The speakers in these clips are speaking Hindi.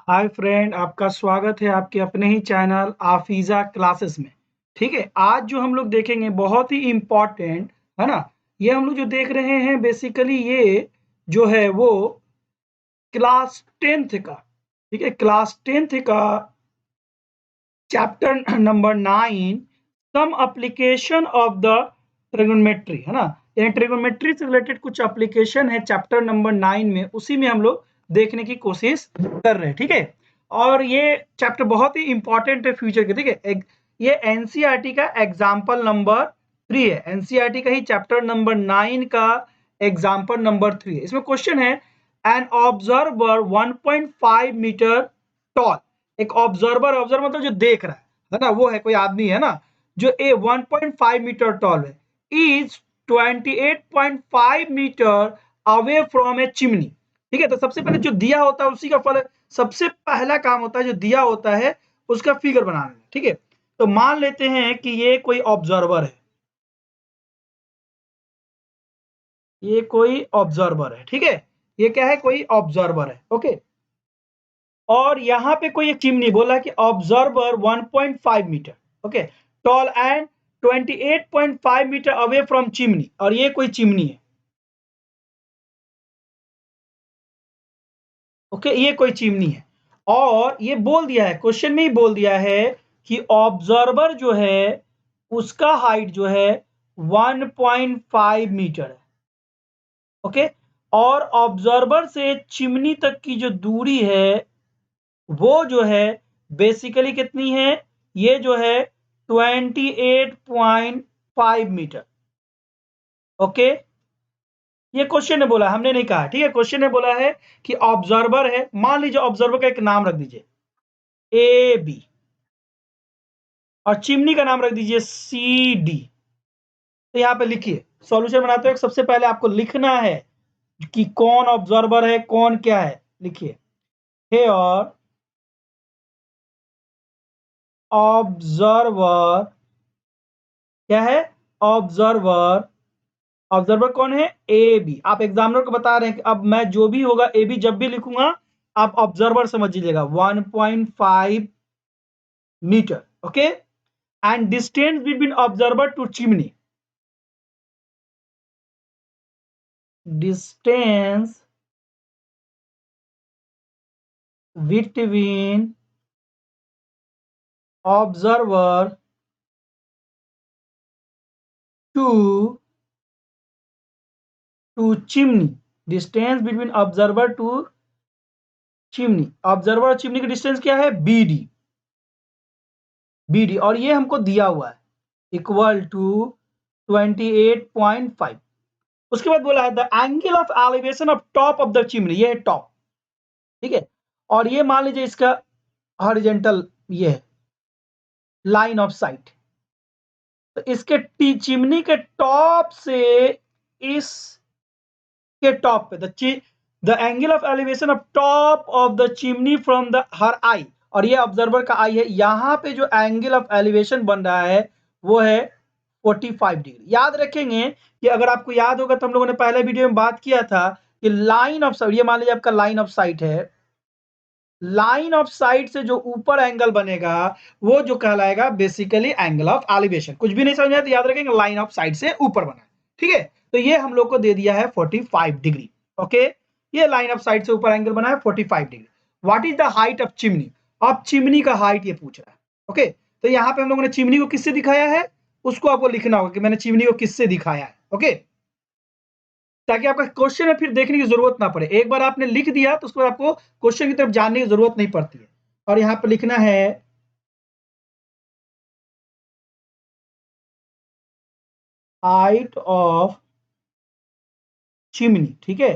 हाय फ्रेंड, आपका स्वागत है आपके अपने ही चैनल आफीज़ा क्लासेस में। ठीक है, आज जो हम लोग देखेंगे बहुत ही इम्पोर्टेंट है ना। ये हम लोग जो देख रहे हैं बेसिकली ये जो है वो क्लास 10th का, ठीक है, क्लास 10th का chapter number 9 some application of the trigonometry है ना। यानी ट्रिगोनोमेट्री से रिलेटेड कुछ एप्लीकेशन है चैप्टर नंबर 9 में, उसी में हम लोग देखने की कोशिश कर रहे हैं। ठीक है, और ये चैप्टर बहुत ही इंपॉर्टेंट है फ्यूचर के। ठीक है, ये एनसीईआरटी का एग्जाम्पल नंबर 3 है। एनसीईआरटी का ही चैप्टर नंबर 9 का एग्जाम्पल नंबर 3 है। इसमें क्वेश्चन है एन ऑब्जर्वर 1.5 मीटर टॉल। एक ऑब्जर्वर, ऑब्जर्वर मतलब जो देख रहा है ना, वो है कोई आदमी है ना, जो 1.5 मीटर टॉल है, is 28.5 meter away from a chimney. ठीक है, तो सबसे पहले जो दिया होता है उसी का फल, सबसे पहला काम होता है जो दिया होता है उसका फिगर बनाना है। ठीक है, तो मान लेते हैं कि ये कोई ऑब्जर्वर है, ये कोई ऑब्जर्वर है। ठीक है, ये क्या है, कोई ऑब्जर्वर है। ओके, और यहाँ पे कोई एक चिमनी बोला कि observer 1.5 meter okay tall and 28.5 meter away from chimney, और ये कोई चिमनी है। ओके, ये कोई चिमनी है और ये बोल दिया है, क्वेश्चन में ही बोल दिया है कि ऑब्जर्वर जो है उसका हाइट जो है 1.5 मीटर है। ओके, और ऑब्जर्वर से चिमनी तक की जो दूरी है वो जो है बेसिकली कितनी है, ये जो है 28.5 मीटर। ओके, ये क्वेश्चन ने बोला, हमने नहीं कहा। ठीक है, क्वेश्चन ने बोला है कि ऑब्जर्वर है, मान लीजिए ऑब्जर्वर का एक नाम रख दीजिए ए बी, और चिमनी का नाम रख दीजिए सी डी। तो यहाँ पे लिखिए, सॉल्यूशन बनाते हुए सबसे पहले आपको लिखना है कि कौन ऑब्जर्वर है कौन क्या है। लिखिए हेयर ऑब्जर्वर क्या है, ऑब्जर्वर, ऑब्जर्वर कौन है, ए बी। आप एग्जामिनर को बता रहे हैं कि अब मैं जो भी होगा ए बी जब भी लिखूंगा आप ऑब्जर्वर समझ लीजिएगा 1.5 meter. Okay, and distance between observer to chimney, distance between observer to chimney, distance between observer to chimney, observer और चिमनी की डिस्टेंस क्या है, बी डी, बी डी, और ये हमको दिया हुआ है इक्वल टू 28.5। उसके बाद बोला है the angle of elevation of top of the chimney, ये है टॉप। ठीक है, और ये मान लीजिए इसका हॉरिजॉन्टल ये है लाइन ऑफ साइट। तो इसके चिमनी के टॉप से इस के टॉप पे the angle of elevation of top of the chimney from the her eye, और ये ऑब्जर्वर का आई है, यहां पे जो एंगल ऑफ एलिवेशन बन रहा है वो है 45 डिग्री। याद रखेंगे कि अगर आपको याद होगा तो हम लोगों ने पहले वीडियो में बात किया था कि लाइन ऑफ साइट, ये मान लीजिए आपका लाइन ऑफ साइट है, लाइन ऑफ साइट से जो ऊपर एंगल बनेगा वो जो कहलाएगा बेसिकली एंगल ऑफ एलिवेशन। कुछ भी नहीं समझ में आया तो याद रखेंगे लाइन ऑफ साइट से ऊपर बना है। ठीक है, तो ये हम लोग को दे दिया है 45 डिग्री। ओके, ये लाइन ऑफ साइट से ऊपर एंगल बना है 45 degree. What is the height of chimney, अब चिमनी का हाइट ये पूछ रहा है। ओके, तो यहाँ पे हम लोगों ने चिमनी को किससे दिखाया है, उसको आपको लिखना होगा कि मैंने चिमनी को किससे दिखाया है। ओके, ताकि आपका क्वेश्चन में फिर देखने की जरूरत ना पड़े, एक बार आपने लिख दिया तो उसके बाद आपको क्वेश्चन की तरफ जानने की जरूरत नहीं पड़ती है। और यहाँ पे लिखना है हाइट ऑफ चिमनी। ठीक है,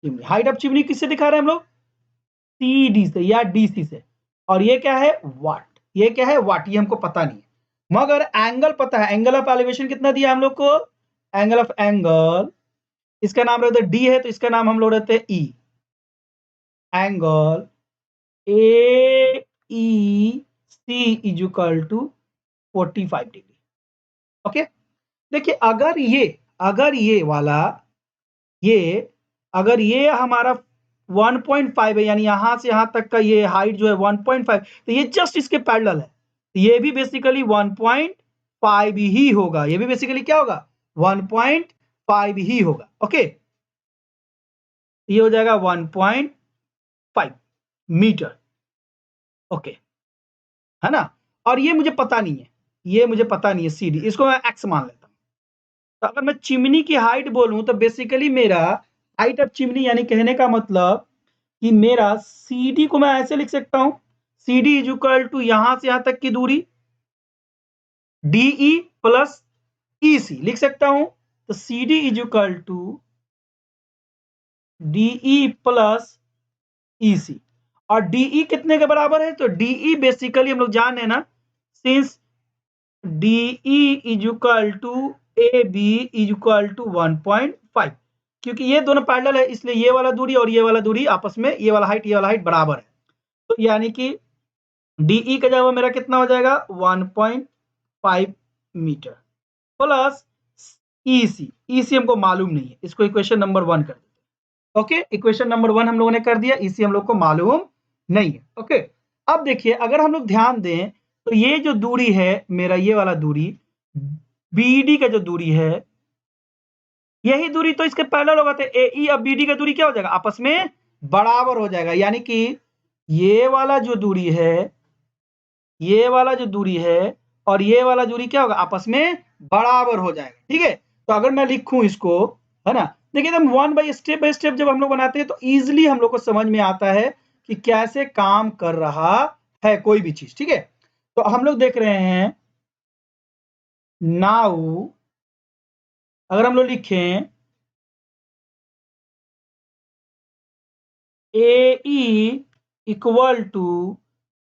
चिमनी, हाइट ऑफ चिमनी किससे दिखा रहे हैं हम लोग, सी डी से या डी सी से। और ये क्या है, वाट, ये क्या है वाट, ये हमको पता नहीं है, मगर एंगल पता है। एंगल ऑफ एलिवेशन कितना दिया हम लोग को, एंगल ऑफ एंगल, इसका नाम रहता है डी है तो इसका नाम हम लोग रहते हैं E, angle A E C is equal to 45 degree. Okay, देखिए अगर ये वाला, ये अगर ये हमारा 1.5 है, यानी यहां से यहां तक का ये हाइट जो है 1.5, तो ये जस्ट इसके पैरेलल है, तो ये भी बेसिकली 1.5 ही होगा, ये भी बेसिकली क्या होगा 1.5 ही होगा। ओके, ये हो जाएगा 1.5 मीटर। ओके, है ना, और ये मुझे पता नहीं है, ये मुझे पता नहीं है CD, इसको मैं x मान लेता हूं। तो अगर मैं चिमनी की हाइट बोलूं तो बेसिकली मेरा हाइट ऑफ चिमनी, यानी कहने का मतलब कि मेरा CD को मैं ऐसे लिख सकता हूं, CD इज इक्वल टू यहां से यहां तक की दूरी DE प्लस EC लिख सकता हूं। तो CD is equal to DE plus EC, और DE कितने के बराबर है, तो DE बेसिकली हम लोग जान रहे हैं ना, since DE is equal to AB is equal to 1.5, क्योंकि ये दोनों पैरेलल है, इसलिए ये वाला दूरी और ये वाला दूरी आपस में, ये वाला हाइट बराबर है। तो यानी कि DE का जवाब मेरा कितना हो जाएगा 1.5 मीटर प्लस EC हमको मालूम नहीं है, इसको इक्वेशन नंबर 1 कर देते हैं। ओके, इक्वेशन नंबर 1 हम लोगों ने कर दिया, EC हम लोग को मालूम नहीं है। ओके, अब देखिए अगर हम लोग ध्यान दें तो ये जो दूरी है मेरा, ये वाला दूरी BD का जो दूरी है, यही दूरी तो इसके पैरेलल होगा, तो AE और BD का दूरी क्या हो जाएगा, आपस में बराबर हो जाएगा, यानी कि ये वाला जो दूरी है, ये वाला जो दूरी है और ये वाला दूरी क्या होगा, आपस में बराबर हो जाएगा। ठीक है, तो अगर मैं लिखूं इसको, है ना, देखिए हम बाय स्टेप जब हम लोग बनाते हैं तो इजिली हम लोग को समझ में आता है कि कैसे काम कर रहा है कोई भी चीज। ठीक है, तो हम लोग देख रहे हैं नाउ, अगर हम लोग लिखें AE equal to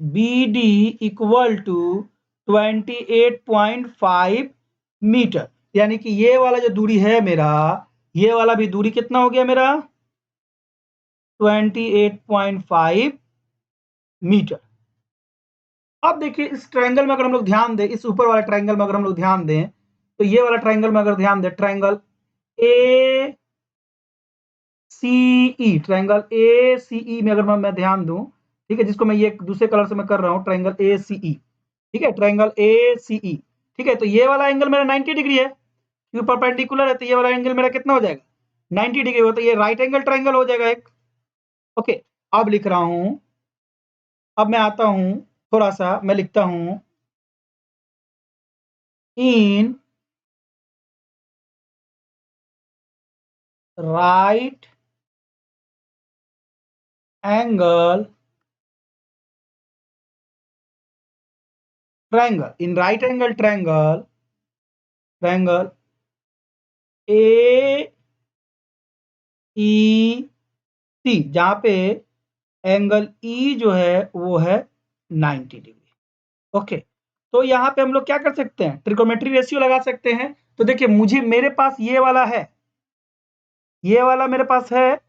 BD equal to 28.5 meter, यानी कि ये वाला जो दूरी है मेरा, ये वाला भी दूरी कितना हो गया मेरा 28.5 मीटर। अब देखिए इस ट्रायंगल में अगर हम लोग ध्यान दें, इस ऊपर वाले ट्रायंगल में अगर हम लोग ध्यान दें, तो ये वाला ट्रायंगल में अगर ध्यान दें, ट्रायंगल ACE में अगर मैं ध्यान दूं, ठीक है, जिसको मैं ये दूसरे कलर से मैं कर रहा हूं, ट्रायंगल ACE, ठीक है, ट्रायंगल ACE, ठीक है, तो ये वाला एंगल मेरा 90 डिग्री है, क्योंकि परपेंडिकुलर है, तो ये वाला एंगल मेरा कितना हो जाएगा 90 डिग्री हो, तो ये राइट एंगल ट्रायंगल हो जाएगा एक। ओके, अब लिख रहा हूं, अब मैं आता हूं, थोड़ा सा मैं लिखता हूं, in right angle triangle, in right angle triangle AEC, जहां पे एंगल E जो है वो है 90 डिग्री। ओके, तो यहाँ पे हम लोग क्या कर सकते हैं, ट्रिग्नोमेट्री रेशियो लगा सकते हैं। तो देखिए मुझे, मेरे पास ये वाला है, ये वाला मेरे पास है,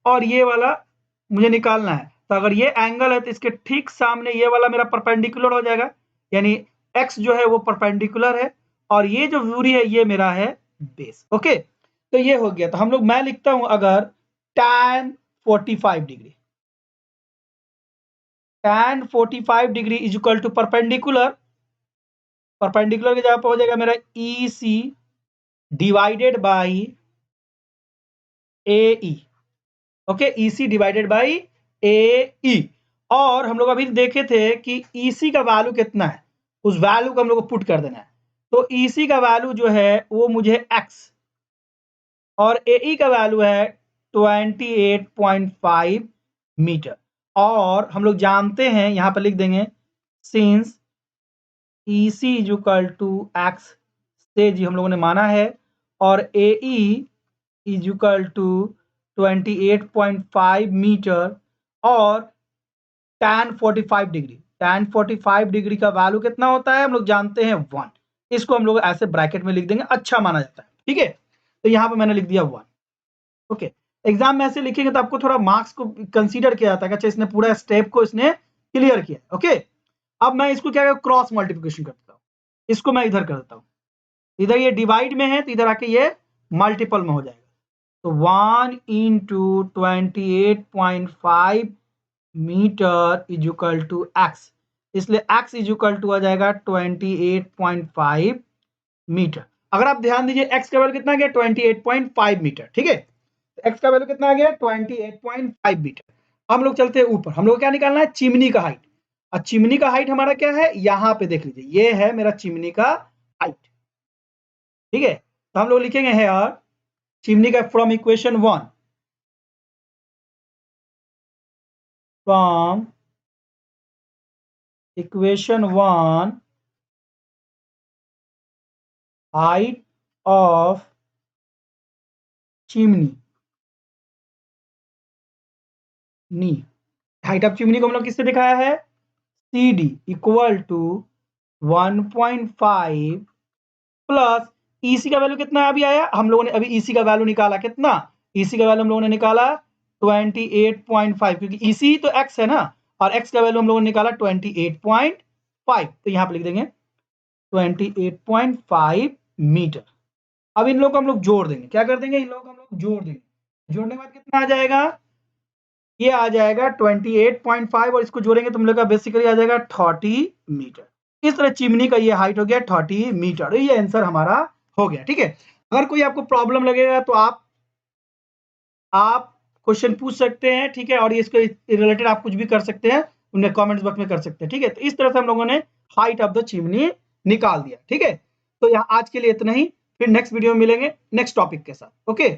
और ये वाला मुझे निकालना है। तो अगर ये एंगल है तो इसके ठीक सामने ये वाला मेरा परपेंडिकुलर हो जाएगा, यानी x जो है वो परपेंडिकुलर है, और ये जो दूरी है ये मेरा है बेस। ओके, तो ये हो गया। तो हम लोग, मैं लिखता हूं अगर tan 45 degree, tan 45 degree is equal to perpendicular, perpendicular की जगह पर हो जाएगा मेरा EC divided by AE। Okay, EC divided by AE, और हम लोग अभी देखे थे कि EC का वैल्यू कितना है, उस वैल्यू को हम लोग को पुट कर देना है। तो EC का वैल्यू जो है वो मुझे x, और AE का वैल्यू है 28.5 मीटर, और हम लोग जानते हैं, यहां पर लिख देंगे since EC is equal to x से जी हम लोगों ने माना है, और AE is equal to 28.5 meter, और tan 45 डिग्री, tan 45 डिग्री का वैल्यू कितना होता है हम लोग जानते हैं 1, इसको हम लोग ऐसे ब्रैकेट में लिख देंगे, अच्छा माना जाता है। ठीक है, तो यहाँ पे मैंने लिख दिया 1। ओके, एग्जाम में ऐसे लिखेंगे तो आपको थोड़ा मार्क्स को कंसीडर किया जाता है, अच्छा इसने पूरा स्टेप को इसने क्लियर किया। ओके, अब मैं इसको क्या क्रॉस मल्टीप्लिकेशन करता हूँ, इसको मैं इधर कर देता हूँ, इधर ये डिवाइड में है तो इधर आके ये मल्टीपल में हो जाएगा। तो 1 into 28.5 meter is equal to x, इसलिए x इज इक्वल टू आ जाएगा 28.5 मीटर। अगर आप ध्यान दीजिए x का वैल्यू कितना आ गया 28.5 मीटर, ठीक है, x का वैल्यू कितना आ गया 28.5 मीटर। हम लोग चलते हैं ऊपर, हम लोग क्या निकालना है चिमनी का हाइट, और चिमनी का हाइट हमारा क्या है यहां पे देख लीजिए, ये है मेरा चिमनी का हाइट, ठीक है। तो हम लोग लिखेंगे है यार चिमनी का from equation 1, from equation 1 height of chimney, नी हाइट ऑफ चिमनी को हम लोग किससे दिखाया है C D equal to 1.5 plus EC का वैल्यू कितना अभी आया, हम लोगों ने अभी ईसी का वैल्यू निकाला कितना, ईसी का वैल्यू हम लोगों ने निकाला 28.5, क्योंकि ईसी तो एक्स है ना, और एक्स का वैल्यू हम लोगों ने निकाला 28.5, तो यहां पे लिख देंगे 28.5 मीटर। अब इन लोगों को हम लोग जोड़ देंगे, क्या कर देंगे इन लोगों को हम लोग जोड़ देंगे, जोड़ने के बाद कितना आ जाएगा, ये आ जाएगा 28.5 और इसको जोड़ेंगे तो हम लोग का बेसिकली आ जाएगा 30 मीटर। इस तरह चिमनी का ये हाइट हो गया 30 मीटर, ये आंसर हमारा हो गया, ठीक है। अगर कोई आपको प्रॉब्लम लगेगा तो आप क्वेश्चन पूछ सकते हैं, ठीक है, और इसके रिलेटेड आप कुछ भी कर सकते हैं, उन्हें कमेंट्स बॉक्स में कर सकते हैं, ठीक है। तो इस तरह से हम लोगों ने हाइट ऑफ द चिमनी निकाल दिया, ठीक है। तो यहाँ आज के लिए इतना ही, फिर नेक्स्ट वीडियो में मिलेंगे नेक्स्ट टॉपिक के साथ, ओके।